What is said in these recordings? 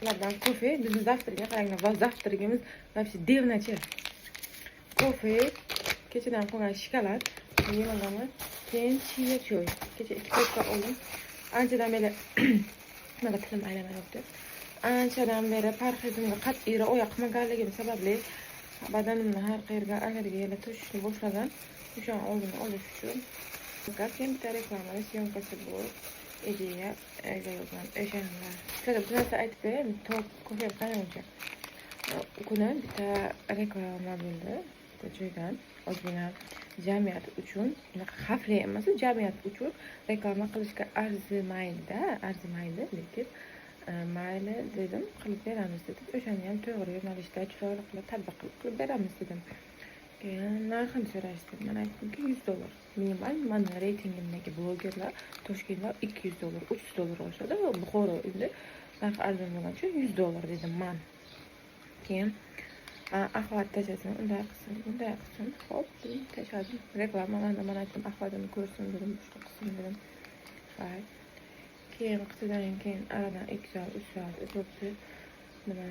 завтракlardan kofe. Bizni zavtriga qaranglar. Va zavtrigimiz вообще devnachi. Kofe, kechadan qolgan shokolad, yemaganman. Keyin chia choy. Kecha 2 ko'pka oldim. Anchadan beri mana tilim aylanayapti. Anchadan beri parhezimga qat'iyroq oyoq qilmaganligim sababli badanimni har qayerga allergiyalar to'shishni boshlagan. O'sha oldini olish uchun keyin bitta reklama syomkasi bu ideya yozgan. O'shanda sizlarga bir narsa aytib beraman. Tok kofe qanaqa kuni bitta reklama bo'ldi. Bitta joydan ozgina jamiyat uchun, xavfli emas, jamiyat uchun reklama qilishga arzimaydi, lekin mayli dedim, qilib beramiz dedim. O'shani ham to'g'ri yo'nalishda chiroyli qilib tatbiq qilib beramiz dedim. Keyin narxini so'rashdi. Men aytdimki $100. Minimal mana reytingimdagi blogerlar Toshkentda $200, $300 olishadi va Buxoro endi narx arzon bo'lgani uchun $100 dedim men. Keyin axlat tashasin, unday qilsin. Hop, tashadim. Reklamalarni men aytdim, axlatini ko'rsin dedim, boshqa qilsin dedim. Hay. Keyin qilsadan keyin aradan 2 soat, 3 soat o'tibdi. Nima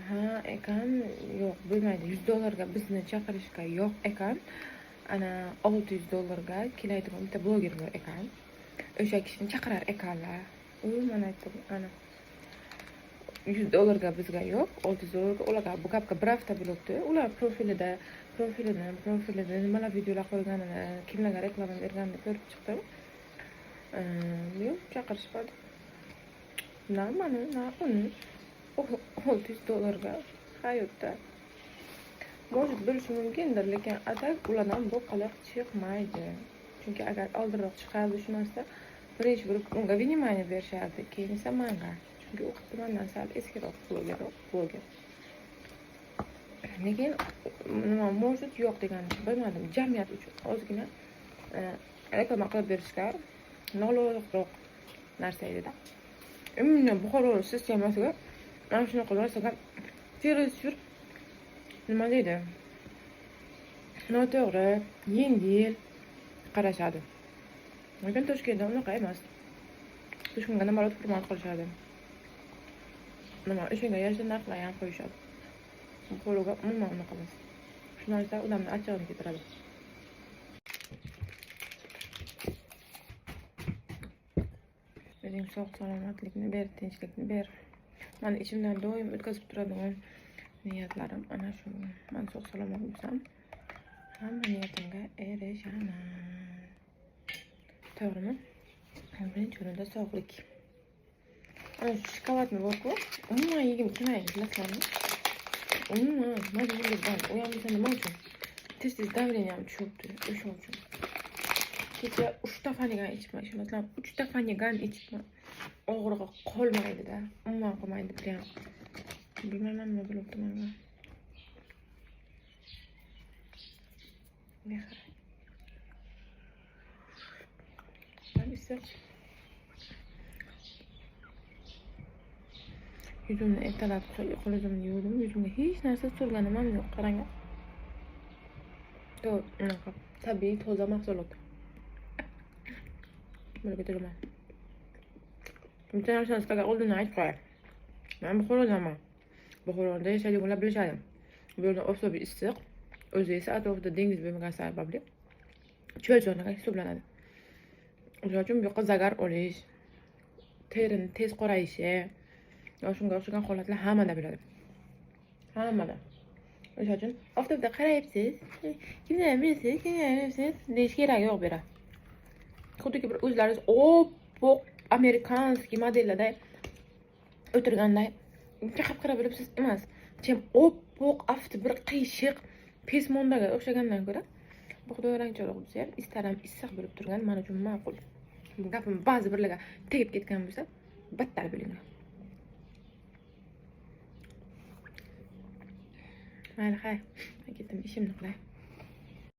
ekan, yo'q bo'lmaydi. $100 ga bizni chaqirishga yo'q ekan. Ana $600 ga kelaydigan bitta bloger bor ekan. O'sha kishini chaqirar ekanlar. Men aytdim, ana $100 ga bizga yo'q, $600 ga ularga bu gapga bir hafta bo'libdi. Ular profilida nimalar videolar qo'yganini, kimlarga reklama berganini ko'rib chiqdim. Yo'q, chaqirishmadi. Na uni $600 ga hayotda mavjud bo'lishi mumkindir, lekin atak ulardan bu qiliq chiqmaydi. Chunki agar oldinroq chiqardi shu narsa, birinchi bo'lib unga vнимание berishardi, keyin esa menga. Chunki u mandan sal eskiroq bloger. Lekin nima mavjud yo'q deganini bilmadim. Jamiyat uchun ozgina reklama qilib berishlar noloyiqroq narsa edi-da. Umuman Buxoro sistemasiga mana shunaqa narsaga televizor nima deydi? Noto'g'ri, yengil qarashadi. Lekin Toshkentda unaqa emas. Toshkentga nimalar hurmat qilishadi. Nima o'shanga yarasha narxlar ham qo'yishadi. Buxoroga umuman unaqa emas. Shu narsa odamni achchig'ini keltiradi. O'zing sog' salomatlikni ber, tinchlikni ber. Men ichimdan doim o'tkazib turadigan niyatlarim ana shu. Men sog' salomat bo'lsam, hamma niyatimga erishaman. To'g'rimi? Birinchi o'rinda sog'lik. Ana shu shokoladni bor-ku, umuman yegim kelmaydi, bilasizlarmi? Umuman majburiyatdan. U ham nima uchun? Tez davleniyam tushibdi, o'sha uchun. Kecha 3 tafanigan ichma, masalan 3 tafanigan ichma. Og'rig'i qolmaydi-da. Umuman qolmaydi prям. Bilmayman nima bo'libdi menga. Mehr. Nima? Yuzimni ertalab qo'limni yuvdim. Yuzimga hech narsa surganim ham yo'q. Qarang. Unaqa tabiiy toza mahsulot. Böyle bitiraman. Bitta narsani sizlarga oldindan aytib qo'yay. Men Buxorodaman. Buxoroda yashaydiganlar bilishadi. Bu yerda oftob issiq, o'zi esa atrofida dengiz bo'lmagani sababli cho'l zonaga hisoblanadi. O'sha uchun bu yoqqa zagar olish, terini tez qorayishi, shunga o'xshagan holatlar hammada bo'ladi. Hammada. O'sha uchun oftobda qarayapsiz, kimdan bilasiz, deyish kerak yo'q bu yerda. Xuddiki bir o'zlaringiz oppoq amerikanskiy modellarda o'tirganday chaqib qarab bo'libsiz emas. Chem oppoq afti bir qiyshiq pesmondaga o'xshagandan ko'ra bug'doy rangchalik bo'lsa ham istaram issiq bo'lib turgan men uchun ma'qul. Gapim ba'zi birlarga tegib ketgan bo'lsa, battar bilinglar. Mayli, hay. Men ketdim, ishimni qilay.